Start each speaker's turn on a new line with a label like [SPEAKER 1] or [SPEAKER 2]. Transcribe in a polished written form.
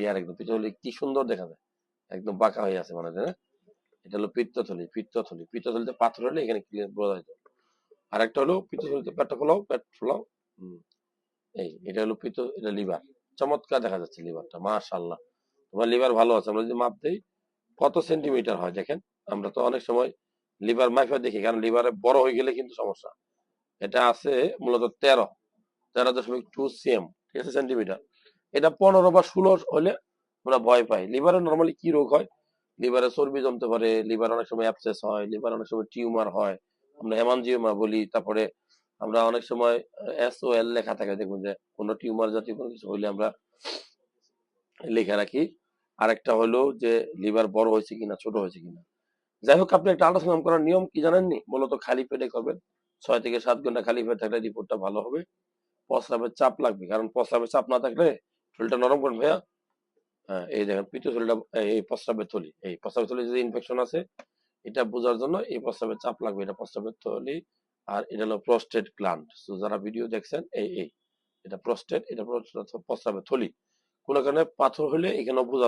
[SPEAKER 1] আর একদম পিত্তথলি কি সুন্দর দেখা যায়, একদম বাঁকা হয়ে আছে মানে, তাই না? এটা হলো পিত্তথলি। পিত্তথলিতে পাথর হলে এখানে ক্লিয়ার বোঝা যায়। আর একটা হলো পিত্তথলিতে পেটটা ফোলাও, পেট ফোলাও। এটা হলো এটা লিভার। চমৎকার দেখা যাচ্ছে লিভারটা, মাশাআল্লাহ। তোমার লিভার ভালো আছে। আমরা যদি মাপ দেই কত সেন্টিমিটার হয় দেখেন। আমরা তো অনেক সময় লিভার মাইফা দেখি, কারণ লিভারে বড় হয়ে গেলে কিন্তু সমস্যা। এটা আছে মূলত 13.2 cm, ঠিক আছে, সেন্টিমিটার। এটা 15 বা 16 হলে আমরা ভয় পাই। লিভারে নর্মালি কি রোগ হয়? লিভারে চর্বি জমতে পারে, লিভার অনেক সময় অ্যাবসেস হয়, লিভার অনেক সময় টিউমার হয়, আমরা হেমানজিওমা বলি। তারপরে আমরা অনেক সময় SOL লেখা থাকে, দেখুন যে কোনো টিউমার জাতীয় কোনো কিছু হইলে আমরা লিখে রাখি। আরেকটা হলো যে লিভার বড় হয়েছে কিনা, ছোট হয়েছে কিনা। যাই হোক, আপনি একটা আল্ট্রাসাউন্ড করার নিয়ম কি জানেননি? মূলত খালি পেটে করবেন। 6 থেকে 7 ঘন্টা খালি পেটে থাকলে রিপোর্টটা ভালো হবে। প্রস্রাবের চাপ লাগবে, কারণ প্রস্রাবের চাপ না থাকলে শরীরটা নরম করবে ভাইয়া। হ্যাঁ, এই দেখেন পিত্তথলিটা, এই প্রস্রাবের থলি, এই প্রস্রাবের থলি যদি ইনফেকশন আছে, এটা বোঝার জন্য এই প্রস্রাবের চাপ লাগবে। এটা প্রস্রাবের থলি। আর এটা হলো প্রস্টেট গ্ল্যান্ড। তো যারা ভিডিও দেখছেন, এটা প্রস্টেট, এটা প্রস্রাবের থলি। কোনো কারণে পাথর হলে এখানেও বোঝা